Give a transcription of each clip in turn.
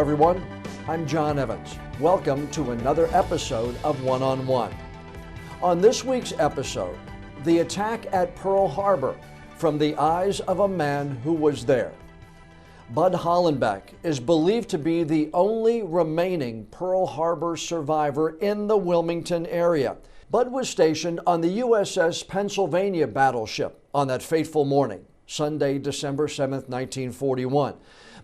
everyone. I'm John Evans. Welcome to another episode of One-on-One. On this week's episode, the attack at Pearl Harbor from the eyes of a man who was there. Bud Hollenbeck is believed to be the only remaining Pearl Harbor survivor in the Wilmington area. Bud was stationed on the U.S.S. Pennsylvania battleship on that fateful morning, Sunday, December 7th, 1941.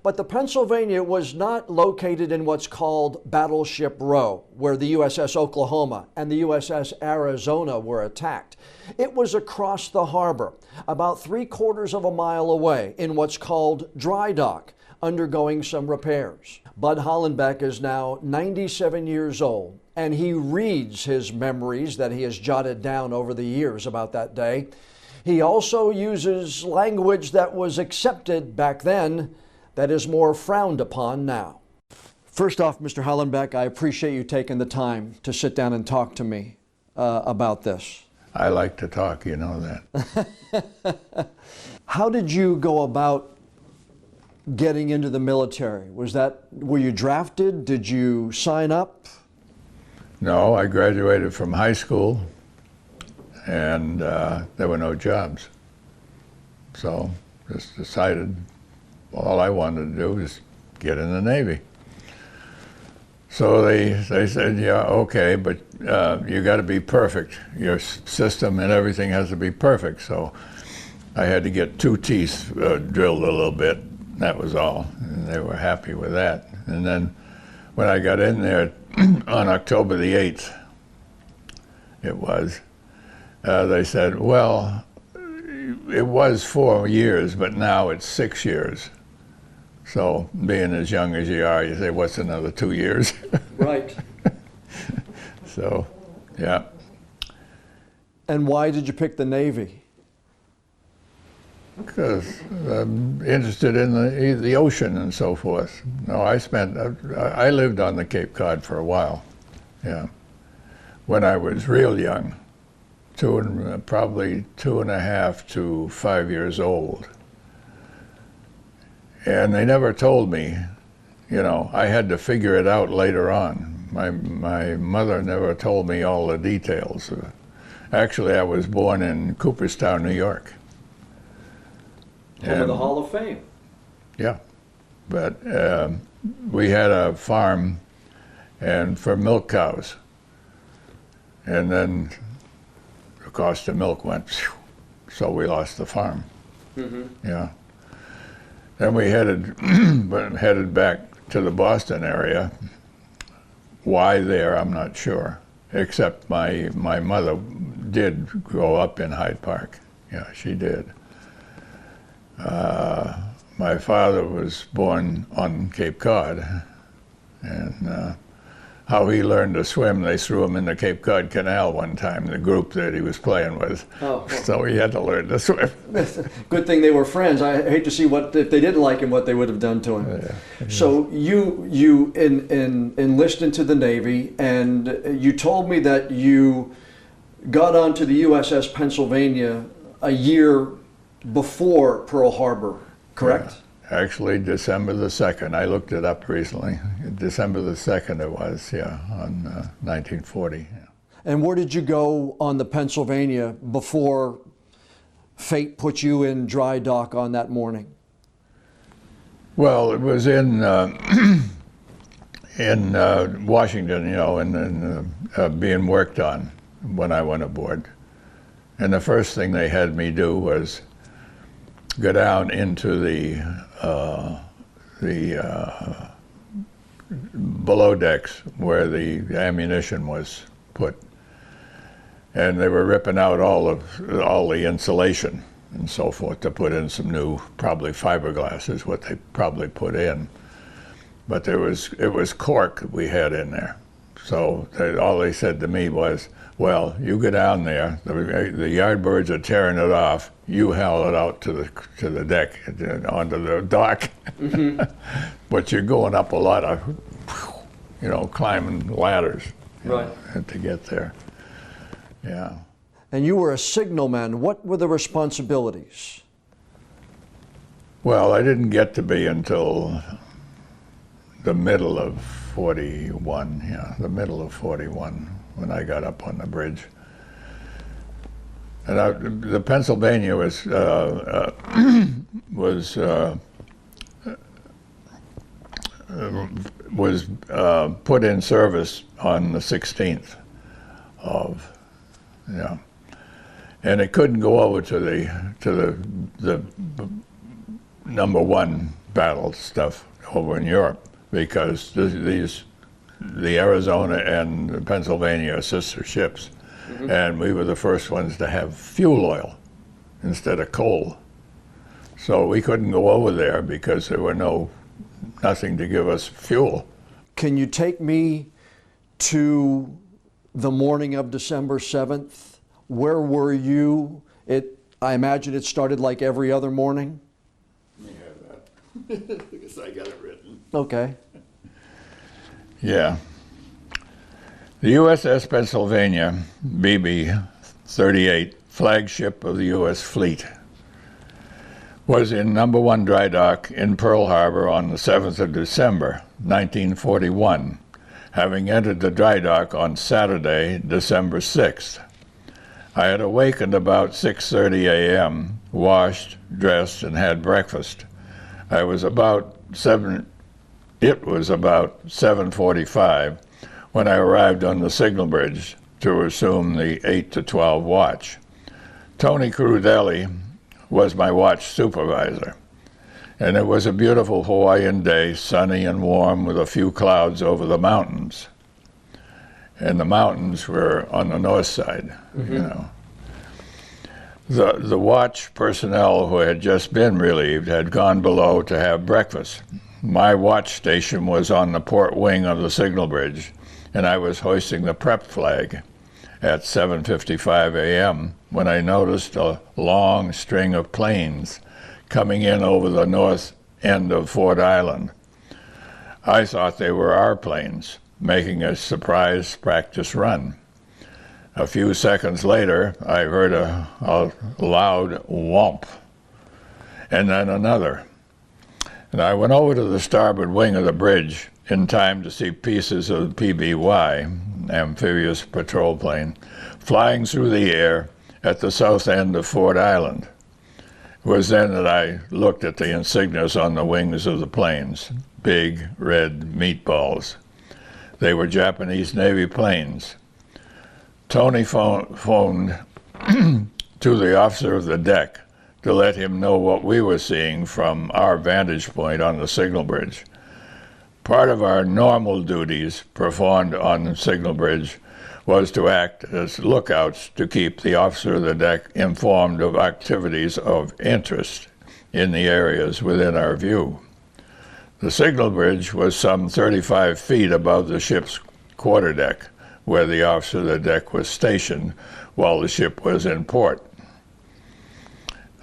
But the Pennsylvania was not located in what's called Battleship Row, where the U.S.S. Oklahoma and the U.S.S. Arizona were attacked. It was across the harbor, about 3/4 of a mile away in what's called dry dock, undergoing some repairs. Bud Hollenbeck is now 97 years old, and he reads his memories that he has jotted down over the years about that day. He also uses language that was accepted back then that is more frowned upon now. First off, Mr. Hollenbeck, I appreciate you taking the time to sit down and talk to me about this. I like to talk, you know that. How did you go about getting into the military? Were you drafted? Did you sign up? No, I graduated from high school and there were no jobs. So just decided all I wanted to do was get in the Navy. So they said, yeah, okay, but you got to be perfect. Your system and everything has to be perfect. So I had to get 2 teeth drilled a little bit. That was all. And they were happy with that. And then when I got in there on October the 8th, they said, well, it was 4 years, but now it's 6 years. So being as young as you are, you say, what's another 2 years? Right. So, yeah. And why did you pick the Navy? Because I'm interested in the ocean and so forth. No, I lived on the Cape Cod for a while, yeah. When I was real young, probably 2.5 to 5 years old. And they never told me, you know, I had to figure it out later on. My mother never told me all the details. Actually, I was born in Cooperstown, New York. Home of the Hall of Fame. Yeah, but we had a farm and for milk cows. And then the cost of milk went, so we lost the farm. Mm-hmm. Yeah. Then we headed back to the Boston area. Why there, I'm not sure. Except my mother did grow up in Hyde Park. Yeah, she did. My father was born on Cape Cod, and how he learned to swim, they threw him in the Cape Cod Canal one time, the group that he was playing with. Oh, well. So he had to learn to swim. Good thing they were friends. I hate to see if they didn't like him, what they would have done to him. Yeah. So you enlist into the Navy, and you told me that you got onto the U.S.S. Pennsylvania a year before Pearl Harbor, correct? Yeah. Actually, December the 2nd. I looked it up recently. December the 2nd it was, yeah, on 1940. Yeah. And where did you go on the Pennsylvania before fate put you in dry dock on that morning? Well, it was in Washington, you know, and being worked on when I went aboard. And the first thing they had me do was go down into the below decks where the ammunition was put, and they were ripping out all the insulation and so forth to put in some new, probably fiberglass is what they probably put in. But it was cork that we had in there. So all they said to me was, well, you go down there, the Yardbirds are tearing it off, you haul it out to the deck, onto the dock. Mm-hmm. But you're going up a lot of, you know, climbing ladders, right, to get there. Yeah. And you were a signalman. What were the responsibilities? Well, I didn't get to be until the middle of 41, yeah, the middle of 41 when I got up on the bridge. And the Pennsylvania was put in service on the 16th of, yeah, and it couldn't go over to the #1 battle stuff over in Europe because the Arizona and the Pennsylvania are sister ships, and we were the first ones to have fuel oil instead of coal, so we couldn't go over there because there were nothing to give us fuel. Can you take me to the morning of December 7th? Where were you? I imagine it started like every other morning? Let me have that, because I got it written. Okay. Yeah. The U.S.S. Pennsylvania, BB-38, flagship of the U.S. fleet, was in #1 dry dock in Pearl Harbor on the 7th of December, 1941, having entered the dry dock on Saturday, December 6th. I had awakened about 6:30 a.m., washed, dressed, and had breakfast. It was about 7:45 when I arrived on the signal bridge to assume the 8 to 12 watch. Tony Crudelli was my watch supervisor, and it was a beautiful Hawaiian day, sunny and warm with a few clouds over the mountains. And the mountains were on the north side, you know. The watch personnel who had just been relieved had gone below to have breakfast. My watch station was on the port wing of the signal bridge, and I was hoisting the prep flag at 7:55 a.m. when I noticed a long string of planes coming in over the north end of Ford Island. I thought they were our planes, making a surprise practice run. A few seconds later, I heard a loud whomp, and then another. And I went over to the starboard wing of the bridge in time to see pieces of the PBY, amphibious patrol plane, flying through the air at the south end of Ford Island. It was then that I looked at the insignias on the wings of the planes, big red meatballs. They were Japanese Navy planes. Tony phoned to the officer of the deck to let him know what we were seeing from our vantage point on the signal bridge. Part of our normal duties performed on the signal bridge was to act as lookouts to keep the officer of the deck informed of activities of interest in the areas within our view. The signal bridge was some 35 feet above the ship's quarterdeck, where the officer of the deck was stationed while the ship was in port.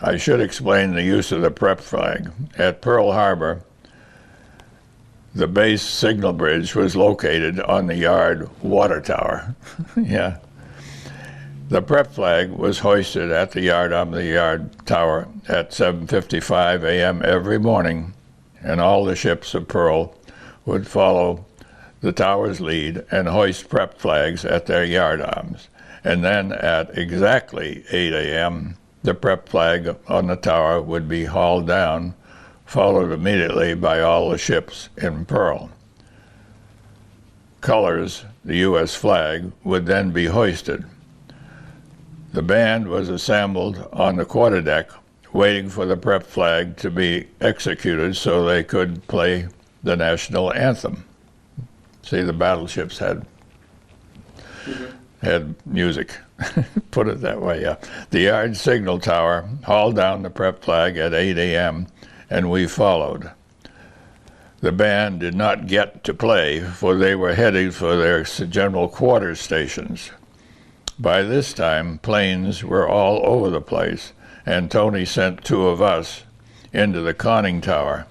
I should explain the use of the prep flag. At Pearl Harbor, the base signal bridge was located on the yard water tower. Yeah. The prep flag was hoisted at the yard on the yard tower at 7:55 a.m. every morning, and all the ships of Pearl would follow the tower's lead and hoist prep flags at their yard arms. And then at exactly 8 a.m., the prep flag on the tower would be hauled down, followed immediately by all the ships in Pearl. Colors, the U.S. flag, would then be hoisted. The band was assembled on the quarterdeck, waiting for the prep flag to be executed so they could play the national anthem. See, the battleships had music, put it that way, yeah. The yard signal tower hauled down the prep flag at 8 a.m., and we followed. The band did not get to play, for they were headed for their general quarters stations. By this time, planes were all over the place, and Tony sent two of us into the conning tower,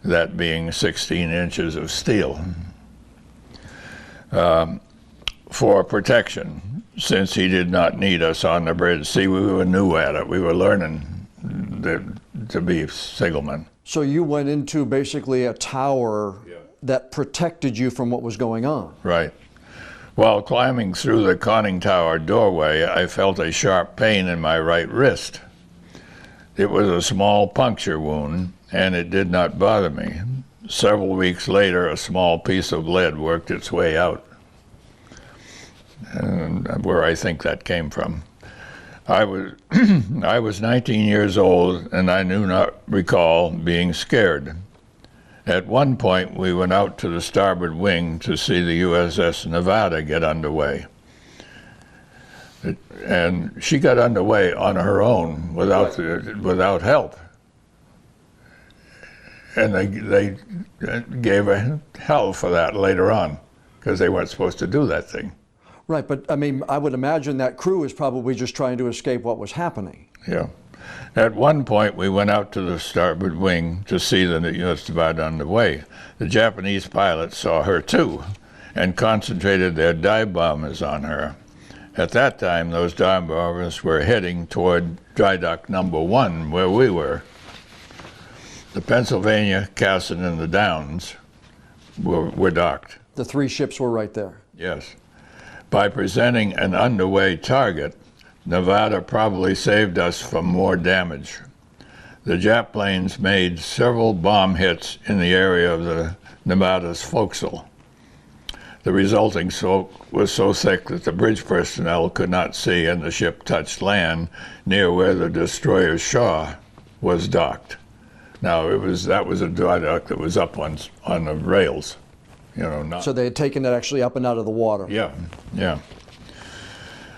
that being 16 inches of steel, for protection, since he did not need us on the bridge. See, we were new at it. We were learning to be signalmen. So you went into basically a tower that protected you from what was going on. Right. While climbing through the conning tower doorway, I felt a sharp pain in my right wrist. It was a small puncture wound, and it did not bother me. Several weeks later, a small piece of lead worked its way out, and where I think that came from. I was I was 19 years old, and I do not recall being scared. At one point, we went out to the starboard wing to see the U.S.S. Nevada get underway. And she got underway on her own without help. And they gave her hell for that later on, because they weren't supposed to do that thing. Right, but I mean, I would imagine that crew is probably just trying to escape what was happening. Yeah. At one point, we went out to the starboard wing to see the U.S. Nevada underway. The Japanese pilots saw her too and concentrated their dive bombers on her. At that time, those dive bombers were heading toward dry dock number 1, where we were. The Pennsylvania, Cassin, and the Downs were docked. The 3 ships were right there. Yes. By presenting an underway target, Nevada probably saved us from more damage. The Jap planes made several bomb hits in the area of the Nevada's forecastle. The resulting smoke was so thick that the bridge personnel could not see, and the ship touched land near where the destroyer Shaw was docked. Now, that was a dry dock that was up on the rails, not. So they had taken it actually up and out of the water. Yeah, yeah.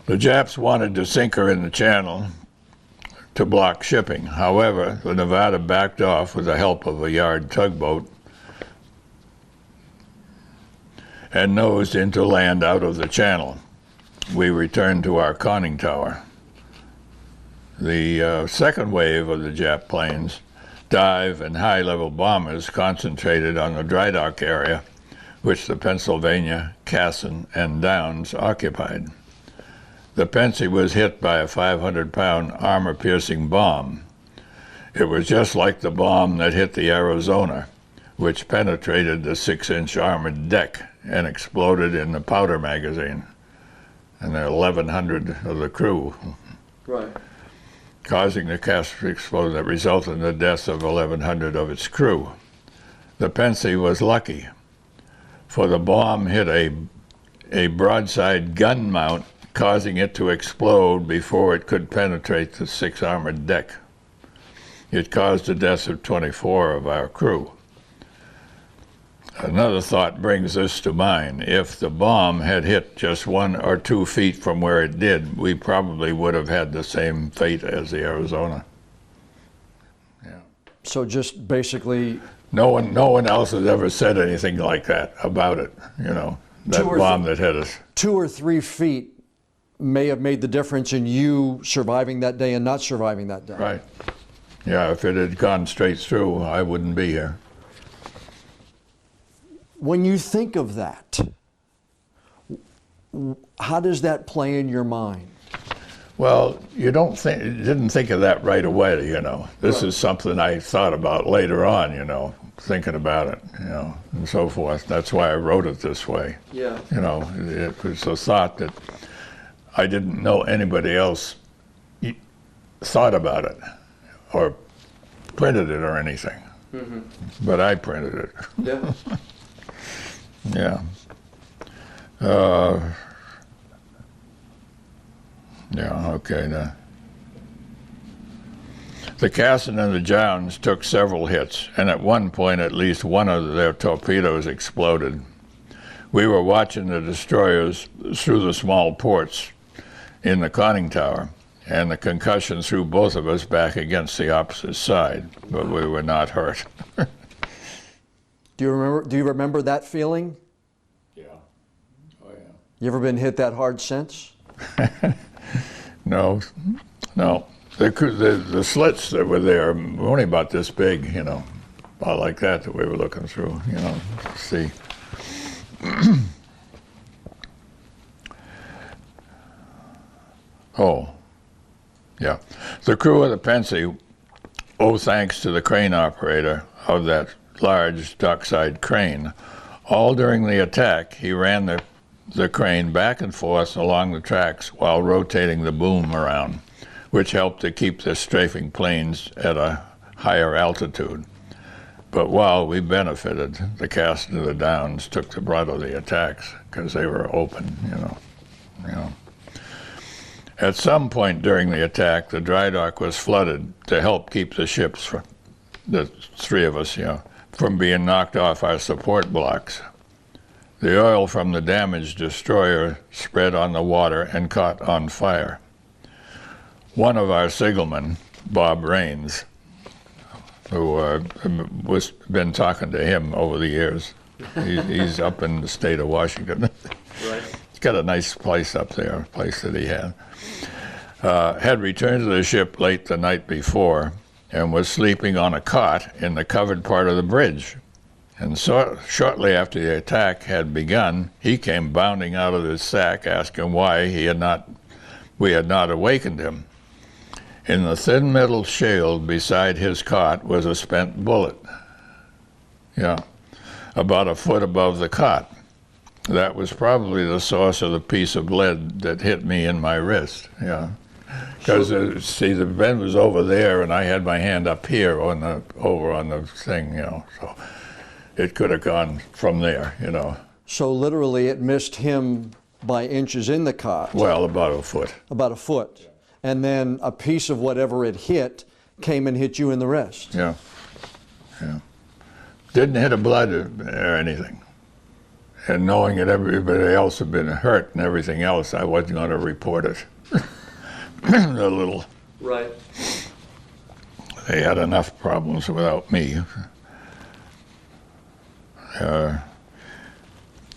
The Japs wanted to sink her in the channel to block shipping. However, the Nevada backed off with the help of a yard tugboat and nosed into land out of the channel. We returned to our conning tower. The second wave of the Jap planes, dive and high-level bombers, concentrated on the dry dock area, which the Pennsylvania, Cassin, and Downs occupied. The Pensy was hit by a 500-pound armor-piercing bomb. It was just like the bomb that hit the Arizona, which penetrated the 6-inch armored deck and exploded in the powder magazine. And there were 1,100 of the crew, right, causing the catastrophic explosion that resulted in the death of 1,100 of its crew. The Pensy was lucky, for the bomb hit a broadside gun mount, causing it to explode before it could penetrate the 6 armored deck. It caused the death of 24 of our crew. Another thought brings this to mind. If the bomb had hit just 1 or 2 feet from where it did, we probably would have had the same fate as the Arizona. Yeah. So just basically... No one else has ever said anything like that about it, that bomb that hit us. 2 or 3 feet may have made the difference in you surviving that day and not surviving that day. Right. Yeah, if it had gone straight through, I wouldn't be here. When you think of that, how does that play in your mind? Well, you didn't think of that right away, This Right. is something I thought about later on, thinking about it, and so forth. That's why I wrote it this way. Yeah. It was a thought that I didn't know anybody else thought about it or printed it or anything. Mm-hmm. But I printed it. Yeah. Yeah. Yeah, okay. The Cassin and the Downs took several hits, and at one point at least one of their torpedoes exploded. We were watching the destroyers through the small ports in the conning tower, and the concussion threw both of us back against the opposite side, but we were not hurt. Do you remember that feeling? Yeah. Oh, yeah. You ever been hit that hard since? No. The slits that were there were only about this big, about like that we were looking through, to see. Oh, yeah. The crew of the Pensy owe thanks to the crane operator of that large dockside crane. All during the attack, he ran the crane back and forth along the tracks while rotating the boom around, which helped to keep the strafing planes at a higher altitude. But while we benefited, the cast of the Downs took the brunt of the attacks because they were open, you know. At some point during the attack, the dry dock was flooded to help keep the ships, the three of us, from being knocked off our support blocks. The oil from the damaged destroyer spread on the water and caught on fire. One of our signalmen, Bob Raines, who was been talking to him over the years. He's up in the state of Washington. Right. He's got a nice place up there, a place that he had returned to the ship late the night before and was sleeping on a cot in the covered part of the bridge. And so, shortly after the attack had begun, he came bounding out of his sack asking why we had not awakened him. In the thin metal shield beside his cot was a spent bullet, about a foot above the cot. That was probably the source of the piece of lead that hit me in my wrist, Because, see, the bend was over there, and I had my hand up here over on the thing, so it could have gone from there, So literally it missed him by inches in the cot. Well, about a foot. About a foot. And then a piece of whatever it hit came and hit you in the wrist. Yeah. Didn't hit a blood or anything. And knowing that everybody else had been hurt and everything else, I wasn't going to report it. A little. Right. They had enough problems without me.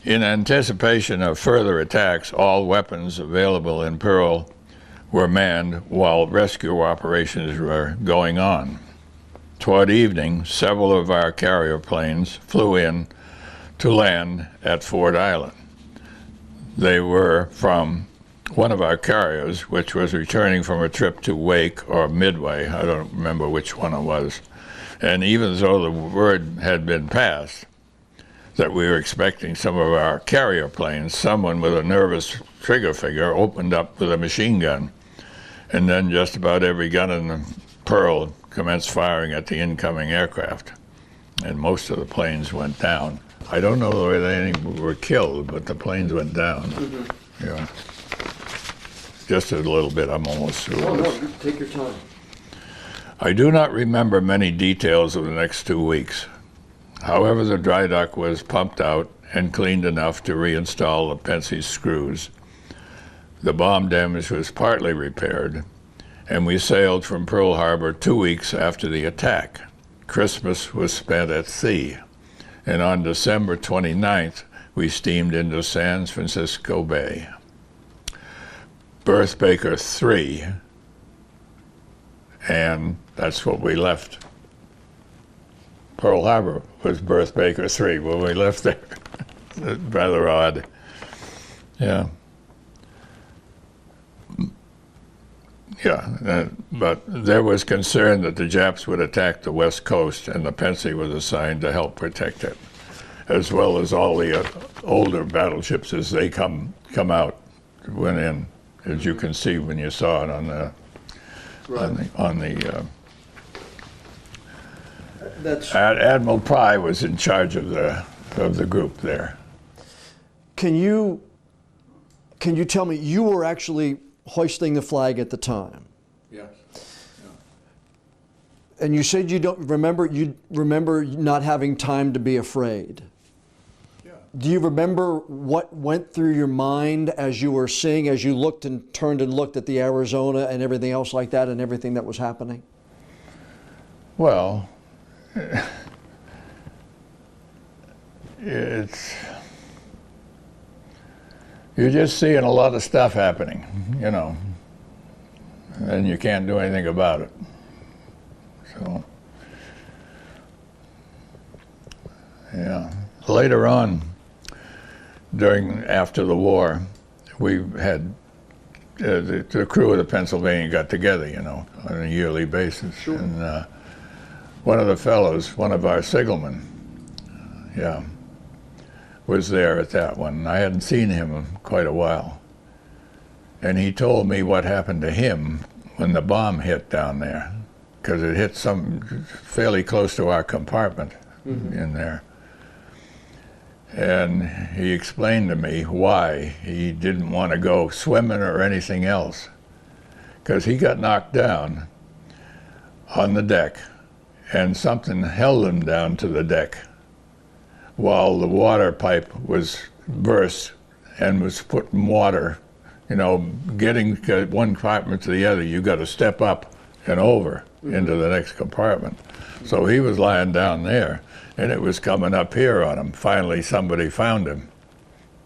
In anticipation of further attacks, all weapons available in Pearl were manned while rescue operations were going on. Toward evening, several of our carrier planes flew in to land at Ford Island. They were from one of our carriers, which was returning from a trip to Wake or Midway, I don't remember which one it was. And even though the word had been passed that we were expecting some of our carrier planes, someone with a nervous trigger finger opened up with a machine gun. And then just about every gun in the Pearl commenced firing at the incoming aircraft. And most of the planes went down. I don't know whether any were killed, but the planes went down. Mm-hmm. Just a little bit, I'm almost through. Oh, no, take your time. I do not remember many details of the next 2 weeks. However, the dry dock was pumped out and cleaned enough to reinstall the Pensy screws. The bomb damage was partly repaired, and we sailed from Pearl Harbor 2 weeks after the attack. Christmas was spent at sea, and on December 29th, we steamed into San Francisco Bay. Berth Baker 3, and that's what we left. Pearl Harbor was Berth Baker 3 when we left there. Rather odd. Yeah. But there was concern that the Japs would attack the West Coast, and the Pensy was assigned to help protect it, as well as all the older battleships as they come out, went in, as you can see when you saw it on the Admiral Pye was in charge of the group there. Can you tell me, you were actually hoisting the flag at the time? Yes. And you said you remember not having time to be afraid. Yeah. Do you remember what went through your mind as you were seeing, as you looked and turned and looked at the Arizona and everything else like that and everything that was happening? Well, you're just seeing a lot of stuff happening, and you can't do anything about it. So, yeah. Later on, after the war, we had the crew of the Pennsylvania got together, on a yearly basis. Sure. And one of the fellows, one of our signalmen, yeah, was there at that one. I hadn't seen him in quite a while. And he told me what happened to him when the bomb hit down there, because it hit fairly close to our compartment in there. And he explained to me why he didn't want to go swimming or anything else, because he got knocked down on the deck, and something held him down to the deck while the water pipe was burst and was putting water. You know, getting one compartment to the other, you got to step up and over into the next compartment. So he was lying down there, and it was coming up here on him. Finally, somebody found him,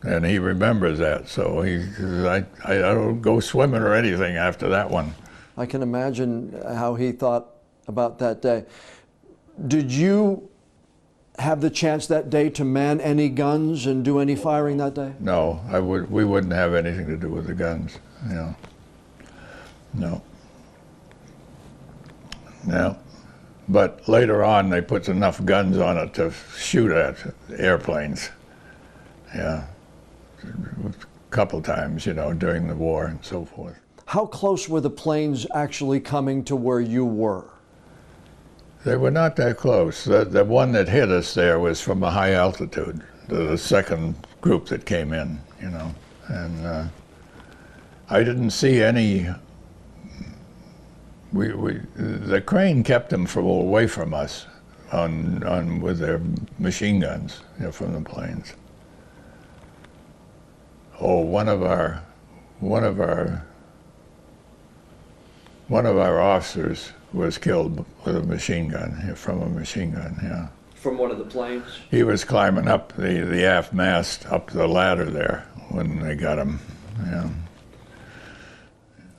and he remembers that. So he says, I don't go swimming or anything after that one. I can imagine how he thought about that day. Did you have the chance that day to man any guns and do any firing that day? No, we wouldn't have anything to do with the guns. You know. No. No. But later on, they put enough guns on it to shoot at airplanes. Yeah. A couple times, you know, during the war and so forth. How close were the planes actually coming to where you were? They were not that close. The one that hit us there was from a high altitude, the second group that came in, you know. And I didn't see any. The crane kept them away from us with their machine guns, you know, from the planes. Oh, one of our officers was killed with a machine gun, from a machine gun, yeah. From one of the planes? He was climbing up the aft mast, up the ladder there when they got him, yeah.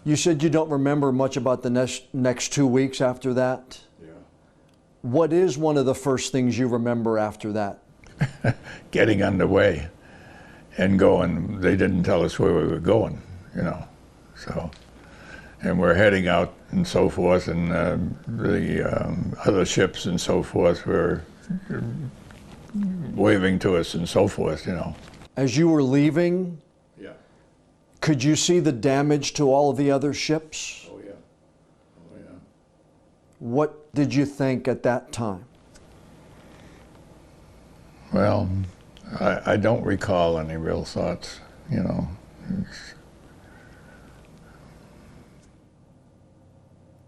You said you don't remember much about the next 2 weeks after that? Yeah. What is one of the first things you remember after that? Getting underway and going. They didn't tell us where we were going, you know, so. And we're heading out and so forth, and the other ships and so forth were waving to us and so forth, you know. As you were leaving, yeah, could you see the damage to all of the other ships? Oh yeah, oh yeah. What did you think at that time? Well, I don't recall any real thoughts, you know.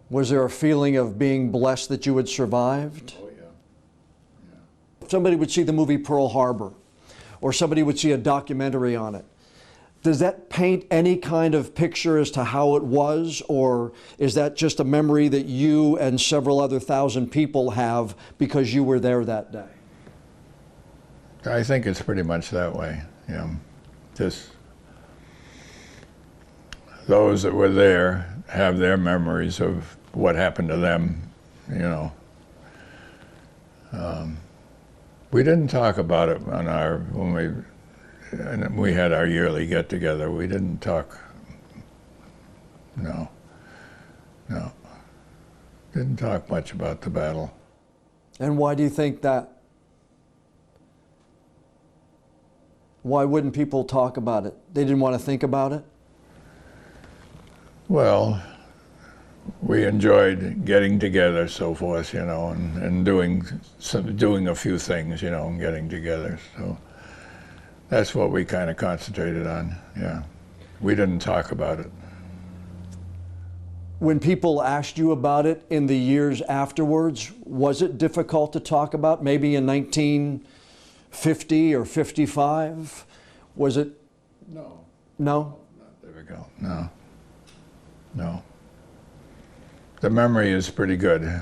Was there a feeling of being blessed that you had survived? Oh, yeah. Yeah. Somebody would see the movie Pearl Harbor, or somebody would see a documentary on it. Does that paint any kind of picture as to how it was, or is that just a memory that you and several other thousand people have because you were there that day? I think it's pretty much that way, yeah. Just those that were there have their memories of what happened to them, you know. We didn't talk about it when we had our yearly get-together. We didn't talk. No. Didn't talk much about the battle. And why do you think that? Why wouldn't people talk about it? They didn't want to think about it? Well, we enjoyed getting together, so forth, you know, and doing a few things, you know, and getting together. So that's what we kind of concentrated on, yeah. We didn't talk about it. When people asked you about it in the years afterwards, was it difficult to talk about? Maybe in 1950 or 55? Was it? No. No? Not difficult, no. No. The memory is pretty good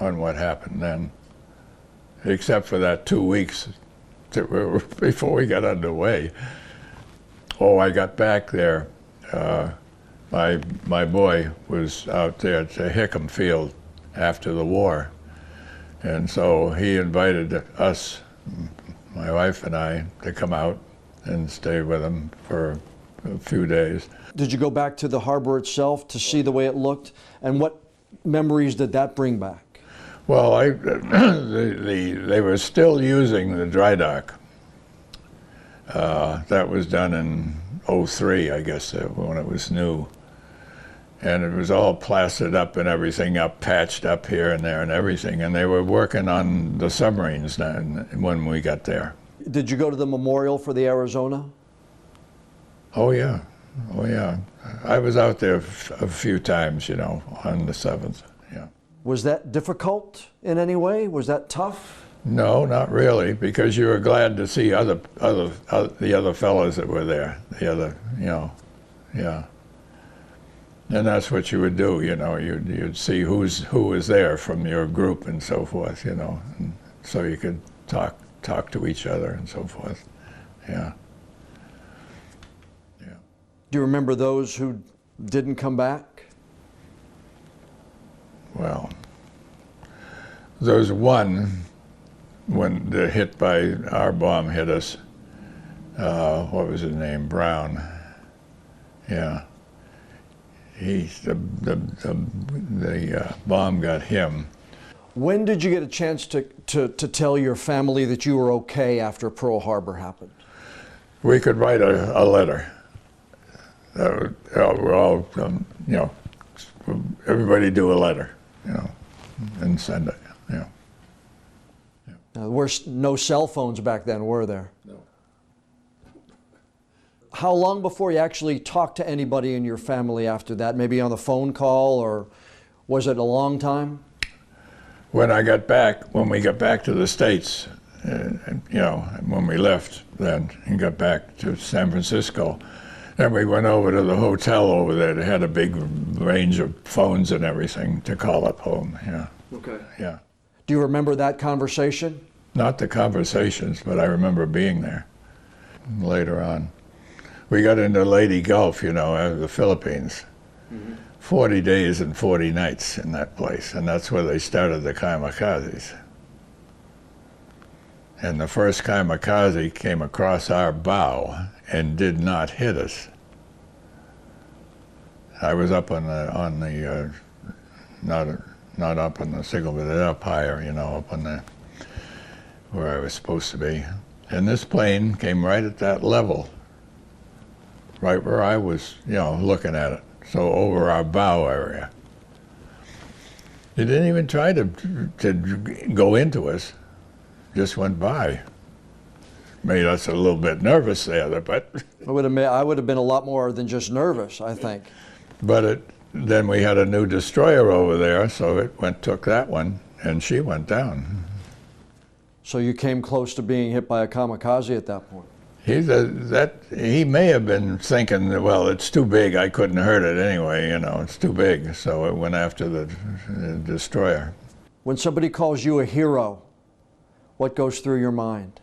on what happened then, except for that 2 weeks before we got underway. Oh, I got back there. My boy was out there to Hickam Field after the war, and so he invited us, my wife and I, to come out and stay with him for a few days. Did you go back to the harbor itself to see the way it looked? And what memories did that bring back? Well, they were still using the dry dock. That was done in '03, I guess, when it was new. And it was all plastered up and everything up, patched up here and there and everything. And they were working on the submarines then when we got there. Did you go to the memorial for the Arizona? Oh, yeah. Oh, yeah. I was out there a few times, you know, on the 7th. Yeah. Was that difficult in any way? Was that tough? No, not really, because you were glad to see the other fellows that were there. The other, you know, yeah. And that's what you would do, you know. You'd see who was there from your group and so forth, you know, and so you could talk to each other and so forth. Yeah. Yeah. Do you remember those who didn't come back? Well, there was one when the hit by our bomb hit us. What was his name? Brown. Yeah. The bomb got him. When did you get a chance to tell your family that you were okay after Pearl Harbor happened? We could write a letter. We're all, you know, everybody do a letter, you know, and send it, you know. Yeah. There were no cell phones back then, were there? No. How long before you actually talked to anybody in your family after that? Maybe on the phone call, or was it a long time? When we got back to the States, you know, when we left then and got back to San Francisco, then we went over to the hotel over there. They had a big range of phones and everything to call up home, yeah. Okay. Yeah. Do you remember that conversation? Not the conversations, but I remember being there later on. We got into Leyte Gulf, you know, the Philippines. Mm-hmm. 40 days and 40 nights in that place, and that's where they started the kamikazes. And the first kamikaze came across our bow and did not hit us. I was up on the not up on the signal, but up higher, you know, up on the where I was supposed to be. And this plane came right at that level, right where I was, you know, looking at it. So over our bow area. It didn't even try to go into us, just went by. Made us a little bit nervous there, but I would have been a lot more than just nervous, I think. But then we had a new destroyer over there, so it took that one, and she went down. So you came close to being hit by a kamikaze at that point? He may have been thinking that, well, it's too big, I couldn't hurt it anyway, you know, it's too big, so it went after the destroyer. When somebody calls you a hero, what goes through your mind?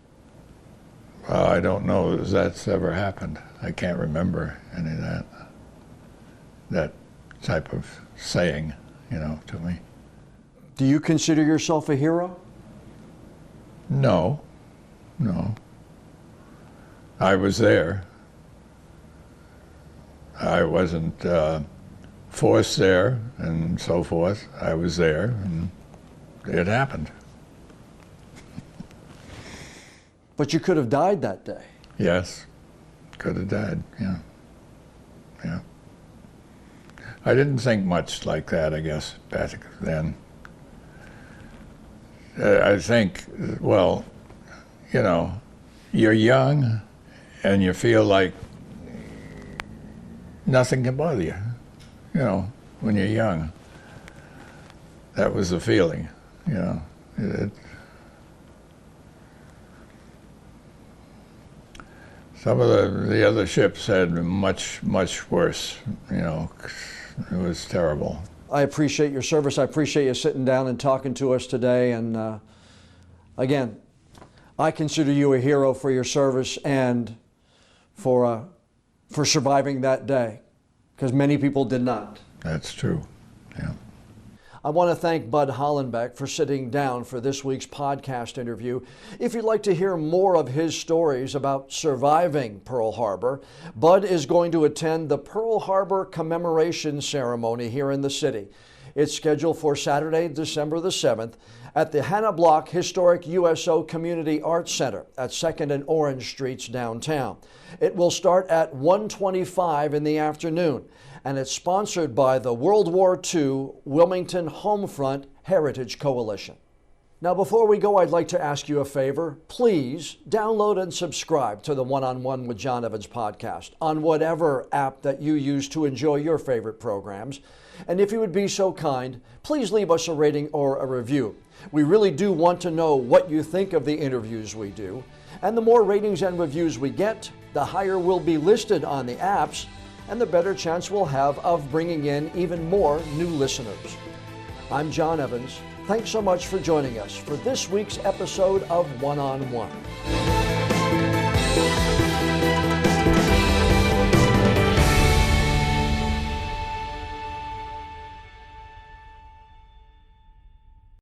Well, I don't know if that's ever happened. I can't remember any of that type of saying, you know, to me. Do you consider yourself a hero? No, no. I was there. I wasn't forced there and so forth. I was there and it happened. But you could have died that day. Yes, could have died, yeah. Yeah. I didn't think much like that, I guess, back then. I think, well, you know, you're young and you feel like nothing can bother you, you know, when you're young. That was the feeling, you know. Some of the other ships had much, much worse, you know. It was terrible. I appreciate your service. I appreciate you sitting down and talking to us today. And again, I consider you a hero for your service and for surviving that day, because many people did not. That's true, yeah. I want to thank Bud Hollenbeck for sitting down for this week's podcast interview. If you'd like to hear more of his stories about surviving Pearl Harbor, Bud is going to attend the Pearl Harbor commemoration ceremony here in the city. It's scheduled for Saturday, December the 7th at the Hannah Block Historic USO Community Arts Center at 2nd and Orange Streets downtown. It will start at 1:25 in the afternoon, and it's sponsored by the World War II Wilmington Homefront Heritage Coalition. Now, before we go, I'd like to ask you a favor. Please download and subscribe to the One-on-One with John Evans podcast on whatever app that you use to enjoy your favorite programs. And if you would be so kind, please leave us a rating or a review. We really do want to know what you think of the interviews we do. And the more ratings and reviews we get, the higher we'll be listed on the apps, and the better chance we'll have of bringing in even more new listeners. I'm John Evans. Thanks so much for joining us for this week's episode of One-on-One.